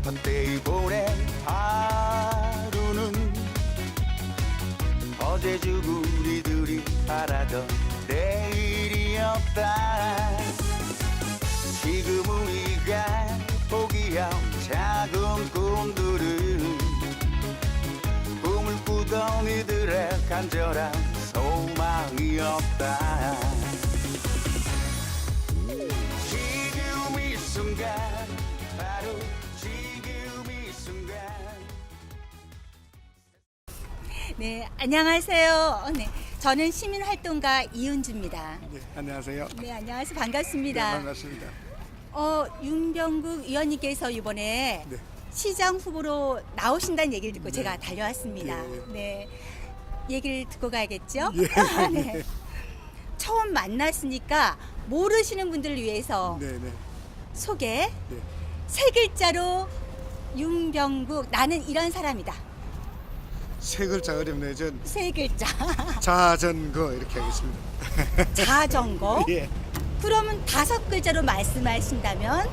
헛되이 보낸 하루는 어제 죽은 우리들이 바라던 내일이 없다. 지금 우리가 포기한 작은 꿈들은 꿈을 꾸던 이들의 간절한 소망이 없다. 지금 이 순간, 바로 지금 이 순간. 네, 안녕하세요. 네, 저는 시민활동가 이은주입니다. 네, 안녕하세요. 네, 안녕하세요. 네, 반갑습니다. 반갑습니다. 윤병국 의원님께서 이번에 네. 시장 후보로 나오신다는 얘기를 듣고 제가 달려왔습니다. 예. 네, 얘기를 듣고 가야겠죠? 예. 네. 처음 만났으니까 모르시는 분들을 위해서 네, 네. 소개. 네. 세 글자로 윤병국, 나는 이런 사람이다. 세 글자 어렵네요. 전 세 글자. 자전거 이렇게 하겠습니다. 자전거. 예. 그러면 다섯 글자로 말씀하신다면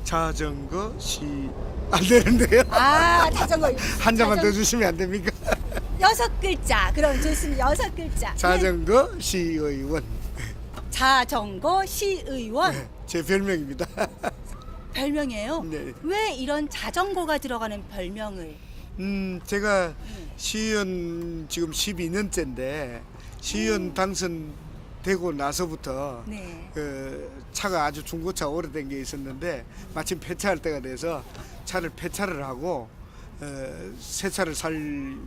자전거 안 되는데요. 자전거 한 잔만 더 주시면 안 됩니까? 여섯 글자. 그럼 좋습니다. 여섯 글자. 자전거 시의원. 자전거 시의원. 네, 제 별명입니다. 별명이에요. 네. 왜 이런 자전거가 들어가는 별명을? 제가 시의원 지금 12년째인데 시의원 당선되고 나서부터 네. 그 차가 아주 중고차 오래된 게 있었는데 마침 폐차할 때가 돼서 차를 폐차를 하고 새 차를 살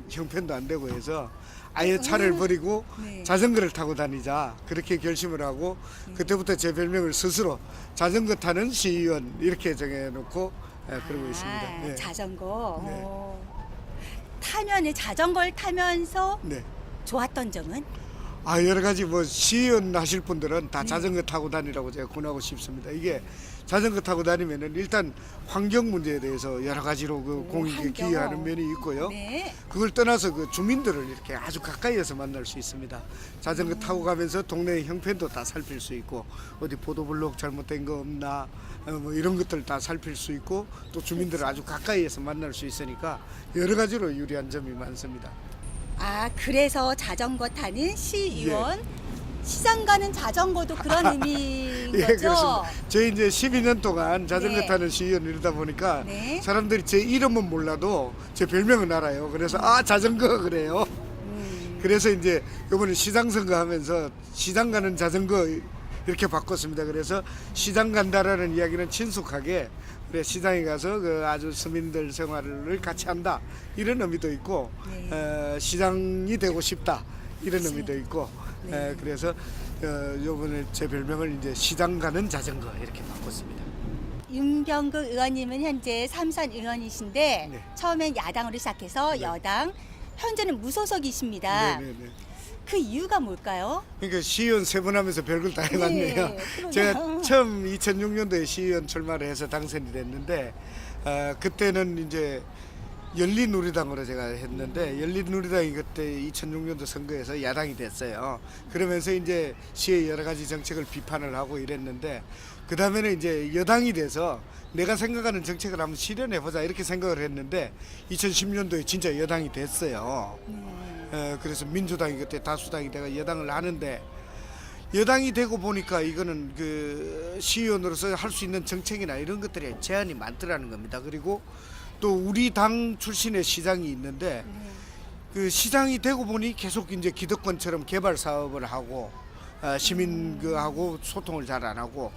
형편도 안 되고 해서 아예 차를 버리고 네. 자전거를 타고 다니자 그렇게 결심을 하고 그때부터 제 별명을 스스로 자전거 타는 시의원 이렇게 정해놓고 그러고 있습니다. 네. 자전거. 네. 자전거를 타면서 네. 좋았던 점은? 여러 가지 뭐 시의원 하실 분들은 네. 다 자전거 타고 다니라고 제가 권하고 싶습니다. 이게 자전거 타고 다니면은 일단 환경 문제에 대해서 여러 가지로 그 공익에 환경. 기여하는 면이 있고요. 네. 그걸 떠나서 그 주민들을 이렇게 아주 가까이에서 만날 수 있습니다. 자전거 타고 가면서 동네의 형편도 다 살필 수 있고 어디 보도블록 잘못된 거 없나 뭐 이런 것들 다 살필 수 있고 또 주민들을 아주 가까이에서 만날 수 있으니까 여러 가지로 유리한 점이 많습니다. 그래서 자전거 타는 시의원. 시장 가는 자전거도 그런 의미인 예, 거죠? 그렇습니다. 저희 이제 12년 동안 자전거 네. 타는 시의원 이러다 보니까 네. 사람들이 제 이름은 몰라도 제 별명은 알아요. 그래서 자전거 그래요. 그래서 이제 이번에 시장 선거 하면서 시장 가는 자전거 이렇게 바꿨습니다. 그래서 시장 간다라는 이야기는 친숙하게 그래 시장에 가서 그 아주 서민들 생활을 같이 한다 이런 의미도 있고 네. 시장이 되고 싶다 이런 의미도 있고 네. 그래서 요번에 제 별명을 이제 시장 가는 자전거 이렇게 바꿨습니다. 윤병국 의원님은 현재 삼선 의원이신데 네. 처음엔 야당으로 시작해서 네. 여당, 현재는 무소속이십니다. 네네네. 그 이유가 뭘까요? 그러니까 시의원 세 번 하면서 별걸 다 해봤네요. 네, 그러네요. 제가 처음 2006년도에 시의원 출마를 해서 당선이 됐는데 그때는 이제 열린우리당으로 제가 했는데 열린우리당이 그때 2006년도 선거에서 야당이 됐어요. 그러면서 이제 시의 여러 가지 정책을 비판을 하고 이랬는데 그 다음에는 이제 여당이 돼서 내가 생각하는 정책을 한번 실현해보자 이렇게 생각을 했는데 2010년도에 진짜 여당이 됐어요. 그래서 민주당이 그때 다수당이 돼가 여당을 하는데 여당이 되고 보니까 이거는 그 시의원으로서 할 수 있는 정책이나 이런 것들에 제한이 많더라는 겁니다. 그리고 또 우리 당 출신의 시장이 있는데 그 시장이 되고 보니 계속 이제 기득권처럼 개발 사업을 하고 시민 그하고 소통을 잘 안 하고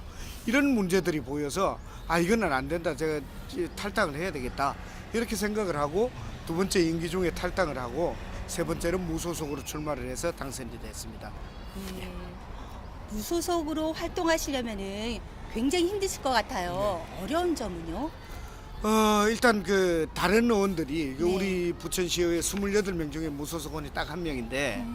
이런 문제들이 보여서 이거는 안 된다. 제가 탈당을 해야 되겠다. 이렇게 생각을 하고 두 번째 임기 중에 탈당을 하고 세 번째는 무소속으로 출마를 해서 당선이 됐습니다. 무소속으로 활동하시려면은 굉장히 힘드실 것 같아요. 어려운 점은요? 일단 그 다른 의원들이 그 네. 우리 부천시의회 28명 중에 무소속 의원이 딱 한 명인데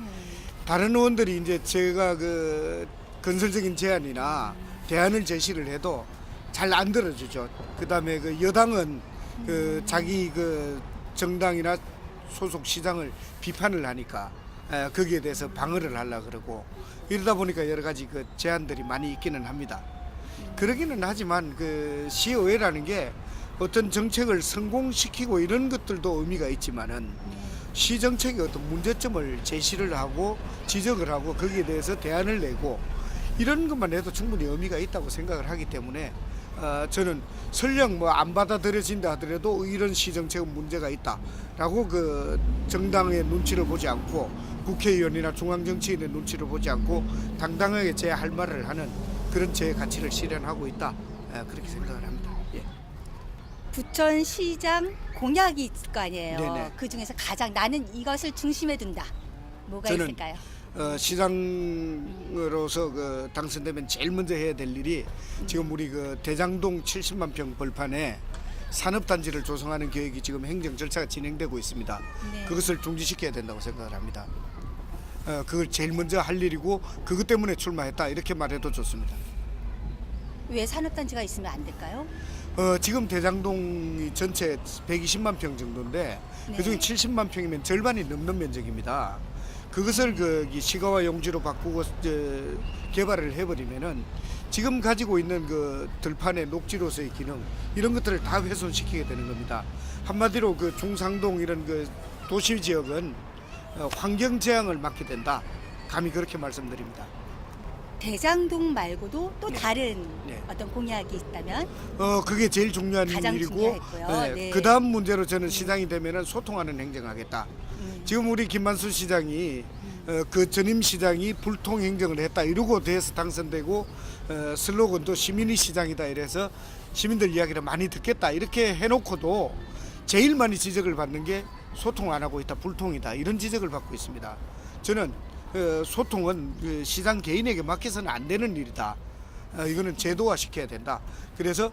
다른 의원들이 이제 제가 그 건설적인 제안이나 대안을 제시를 해도 잘 안 들어주죠. 그다음에 그 여당은 그 자기 그 정당이나 소속 시장을 비판을 하니까 거기에 대해서 방어를 하려 그러고 이러다 보니까 여러 가지 그 제안들이 많이 있기는 합니다. 그러기는 하지만 그 시의회라는 게 어떤 정책을 성공시키고 이런 것들도 의미가 있지만은 시 정책의 어떤 문제점을 제시를 하고 지적을 하고 거기에 대해서 대안을 내고 이런 것만 해도 충분히 의미가 있다고 생각을 하기 때문에 저는 설령 뭐 안 받아들여진다 하더라도 이런 시 정책은 문제가 있다라고 그 정당의 눈치를 보지 않고 국회의원이나 중앙정치인의 눈치를 보지 않고 당당하게 제 할 말을 하는 그런 제 가치를 실현하고 있다 그렇게 생각을 합니다. 예. 부천시장 공약이 있을 거 아니에요. 네네. 그 중에서 가장 나는 이것을 중심에 둔다. 뭐가 저는 있을까요? 시장으로서 그 당선되면 제일 먼저 해야 될 일이 지금 우리 그 대장동 70만 평 벌판에 산업단지를 조성하는 계획이 지금 행정 절차가 진행되고 있습니다. 네. 그것을 중지시켜야 된다고 생각을 합니다. 그걸 제일 먼저 할 일이고 그것 때문에 출마했다 이렇게 말해도 좋습니다. 왜 산업단지가 있으면 안 될까요? 지금 대장동이 전체 120만 평 정도인데 네. 그중에 70만 평이면 절반이 넘는 면적입니다. 그것을 그 시가와 용지로 바꾸고 개발을 해버리면은 지금 가지고 있는 그 들판의 녹지로서의 기능 이런 것들을 다 훼손시키게 되는 겁니다. 한마디로 그 중상동 이런 그 도시 지역은 환경 재앙을 맞게 된다. 감히 그렇게 말씀드립니다. 대장동 말고도 또 네. 다른 네. 어떤 공약이 있다면 그게 제일 중요한 가장 일이고 중요했고요. 네. 그 다음 문제로 저는 시장이 되면은 소통하는 행정하겠다. 음. 지금 우리 김만수 시장이 그 전임 시장이 불통 행정을 했다 이러고 돼서 당선되고 슬로건도 시민이 시장이다 이래서 시민들 이야기를 많이 듣겠다 이렇게 해놓고도 제일 많이 지적을 받는 게 소통 안 하고 있다 불통이다 이런 지적을 받고 있습니다. 저는 소통은 그 시장 개인에게 맡겨서는 안 되는 일이다. 이거는 제도화 시켜야 된다. 그래서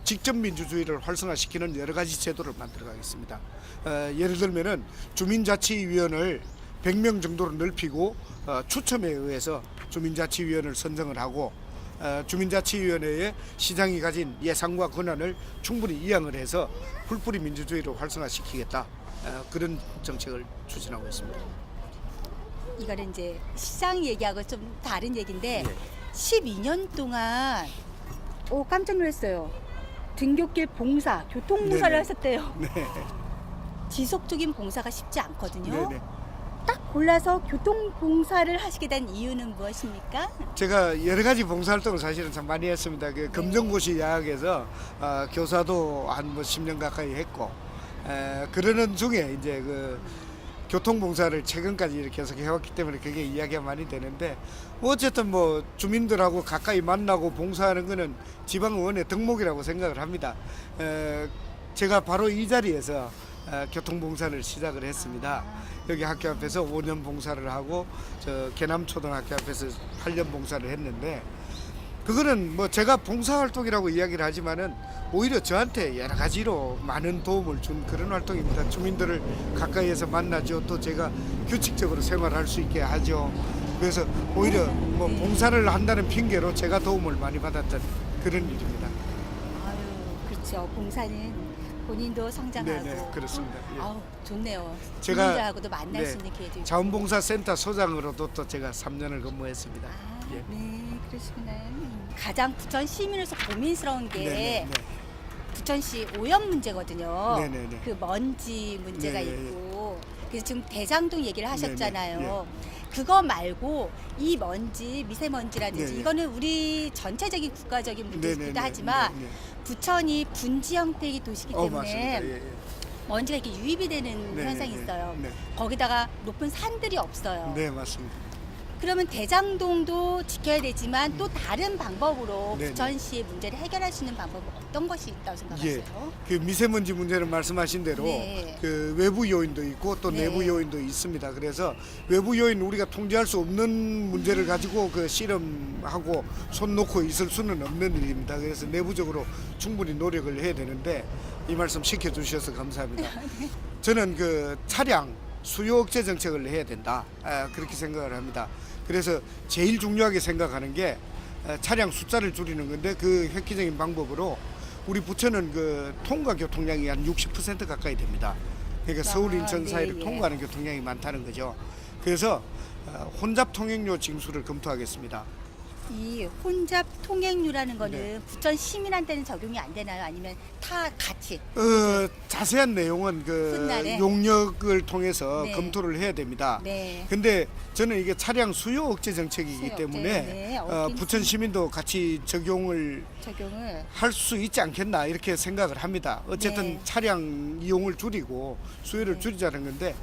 직접 민주주의를 활성화시키는 여러 가지 제도를 만들어 가겠습니다. 예를 들면은 주민자치위원을 100명 정도로 넓히고 추첨에 의해서 주민자치위원을 선정을 하고 주민자치위원회에 시장이 가진 예산과 권한을 충분히 이양을 해서 풀뿌리 민주주의를 활성화시키겠다. 그런 정책을 추진하고 있습니다. 이거는 이제 시장 얘기하고 좀 다른 얘기인데 예. 12년 동안 깜짝 놀랐어요. 등굣길 봉사, 교통봉사를 네네. 하셨대요. 네. 지속적인 봉사가 쉽지 않거든요. 네네. 딱 골라서 교통봉사를 하시게 된 이유는 무엇입니까? 제가 여러 가지 봉사활동을 사실은 참 많이 했습니다. 그 검정고시 야학에서 교사도 한 뭐 10년 가까이 했고 그러는 중에 이제 그 교통봉사를 최근까지 이렇게 계속 해왔기 때문에 그게 이야기가 많이 되는데 어쨌든 뭐 주민들하고 가까이 만나고 봉사하는 거는 지방의원의 덕목이라고 생각을 합니다. 제가 바로 이 자리에서 교통봉사를 시작을 했습니다. 여기 학교 앞에서 5년 봉사를 하고 저 계남초등학교 앞에서 8년 봉사를 했는데 그거는 뭐 제가 봉사활동이라고 이야기를 하지만은 오히려 저한테 여러 가지로 많은 도움을 준 그런 활동입니다. 주민들을 가까이에서 만나죠. 또 제가 규칙적으로 생활할 수 있게 하죠. 그래서 오히려 뭐 봉사를 한다는 핑계로 제가 도움을 많이 받았던 그런 일입니다. 아유, 그렇죠. 봉사는 본인도 성장하고. 네네, 그렇습니다. 예. 아우, 좋네요. 제가 주민들하고도 만날 네, 수 있는 기회도 있고. 자원봉사센터 소장으로도 또 제가 3년을 근무했습니다. 아, 예. 네, 그러시구나. 가장 부천 시민으로서 고민스러운 게 네네, 부천시 오염 문제거든요. 네네네. 그 먼지 문제가 네, 있고. 그래서 지금 대장동 얘기를 하셨잖아요. 네네, 그거 말고 이 먼지, 미세먼지라든지 네네. 이거는 우리 전체적인 국가적인 문제이기도 네네네, 하지만 네네. 부천이 분지 형태의 도시이기 때문에 맞습니다. 예, 예. 먼지가 이렇게 유입이 되는 네, 현상이 네, 있어요. 네. 거기다가 높은 산들이 없어요. 네, 맞습니다. 그러면 대장동도 지켜야 되지만 또 다른 방법으로 네네. 부천시의 문제를 해결할 수 있는 방법은 어떤 것이 있다고 생각하세요? 예, 그 미세먼지 문제는 말씀하신 대로 네. 그 외부 요인도 있고 또 네. 내부 요인도 있습니다. 그래서 외부 요인 우리가 통제할 수 없는 문제를 가지고 그 실험하고 손 놓고 있을 수는 없는 일입니다. 그래서 내부적으로 충분히 노력을 해야 되는데 이 말씀 시켜주셔서 감사합니다. 저는 그 차량 수요 억제 정책을 해야 된다 그렇게 생각을 합니다. 그래서 제일 중요하게 생각하는 게 차량 숫자를 줄이는 건데 그 획기적인 방법으로 우리 부천은 그 통과 교통량이 한 60% 가까이 됩니다. 그러니까 서울 인천 네, 사이를 예. 통과하는 교통량이 많다는 거죠. 그래서 혼잡 통행료 징수를 검토하겠습니다. 이 혼잡 통행료라는 거는 네. 부천 시민한테는 적용이 안 되나요? 아니면 다 같이? 자세한 내용은 그 훗날에. 용역을 통해서 네. 검토를 해야 됩니다. 네. 근데 저는 이게 차량 수요 억제 정책이기 수요 억제, 때문에 네, 부천 시민도 같이 적용을 적용을 할 수 있지 않겠나 이렇게 생각을 합니다. 어쨌든 네. 차량 이용을 줄이고 수요를 네. 줄이자는 건데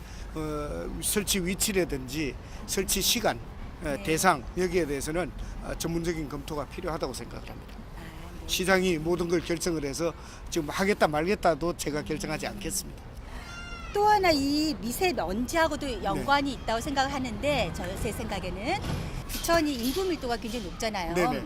설치 위치라든지 설치 시간, 네. 대상 여기에 대해서는 전문적인 검토가 필요하다고 생각을 합니다. 네. 시장이 모든 걸 결정을 해서 지금 하겠다 말겠다도 제가 결정하지 않겠습니다. 또 하나 이 미세먼지하고도 연관이 있다고 생각을 하는데 제 생각에는 부천이 인구 밀도가 굉장히 높잖아요. 네네.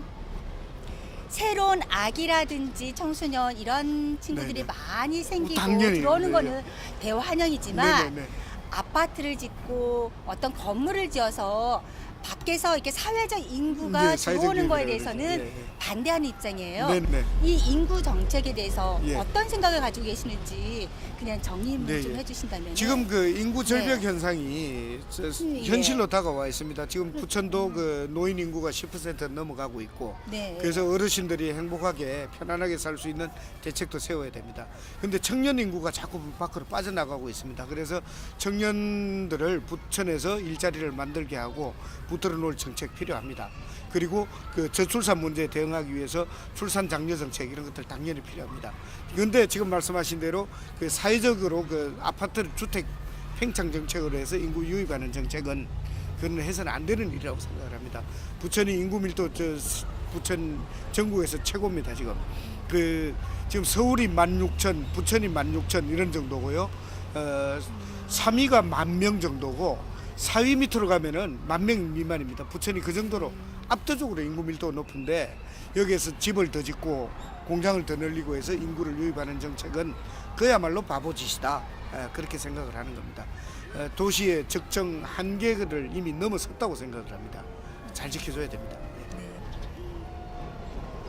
새로운 아기라든지 청소년 이런 친구들이 네네. 많이 생기고 당연히, 들어오는 네네. 거는 대환영이지만 네네네. 아파트를 짓고 어떤 건물을 지어서 밖에서 이렇게 사회적 인구가 네, 사회적 들어오는 거에 인구를 대해서는 예, 예. 반대하는 입장이에요. 네네. 이 인구 정책에 대해서 예. 어떤 생각을 가지고 계시는지 그냥 정리를 네, 좀 예. 해주신다면. 지금 그 인구 절벽 네. 현상이 예. 현실로 다가와 있습니다. 지금 부천도 그 노인 인구가 10% 넘어가고 있고 네. 그래서 어르신들이 행복하게 편안하게 살 수 있는 대책도 세워야 됩니다. 근데 청년 인구가 자꾸 밖으로 빠져나가고 있습니다. 그래서 청년들을 부천에서 일자리를 만들게 하고 붙들어 놓을 정책 필요합니다. 그리고 그 저출산 문제에 대응하기 위해서 출산 장려 정책 이런 것들 당연히 필요합니다. 그런데 지금 말씀하신 대로 그 사회적으로 그 아파트 주택 팽창 정책으로 해서 인구 유입하는 정책은 그건 해서는 안 되는 일이라고 생각을 합니다. 부천이 인구 밀도 부천 전국에서 최고입니다. 지금 지금 서울이 16,000, 부천이 16,000 이런 정도고요. 3위가 10,000명 정도고 4위 밑으로 가면은 10,000명 미만입니다. 부천이 그 정도로 압도적으로 인구 밀도가 높은데 여기에서 집을 더 짓고 공장을 더 늘리고 해서 인구를 유입하는 정책은 그야말로 바보짓이다. 그렇게 생각을 하는 겁니다. 도시의 적정 한계를 이미 넘어섰다고 생각을 합니다. 잘 지켜줘야 됩니다.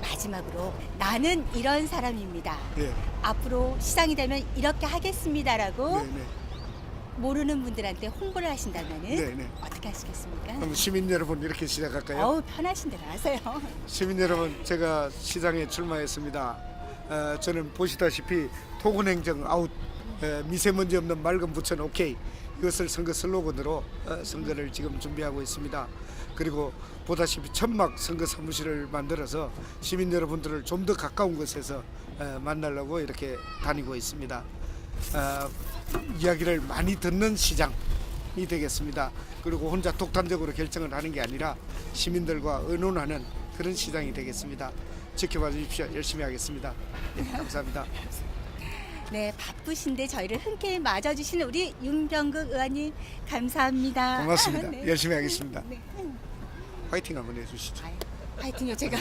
마지막으로 나는 이런 사람입니다. 네. 앞으로 시장이 되면 이렇게 하겠습니다라고 네, 네. 모르는 분들한테 홍보를 하신다면 네, 네. 어떻게 하시겠습니까? 그럼 시민 여러분 이렇게 시작할까요? 어우 편하신 대로 하세요. 시민 여러분, 제가 시장에 출마했습니다. 저는 보시다시피 토건행정 아웃, 미세먼지 없는 맑은 부천 오케이, 이것을 선거 슬로건으로 선거를 지금 준비하고 있습니다. 그리고 보다시피 천막 선거 사무실을 만들어서 시민 여러분들을 좀 더 가까운 곳에서 만나려고 이렇게 다니고 있습니다. 이야기를 많이 듣는 시장이 되겠습니다. 그리고 혼자 독단적으로 결정을 하는 게 아니라 시민들과 의논하는 그런 시장이 되겠습니다. 지켜봐 주십시오. 열심히 하겠습니다. 네, 감사합니다. 네, 바쁘신데 저희를 흔쾌히 맞아주시는 우리 윤병국 의원님 감사합니다. 고맙습니다. 네. 열심히 하겠습니다. 네. 화이팅 한번 해주시죠. 화이팅요 제가.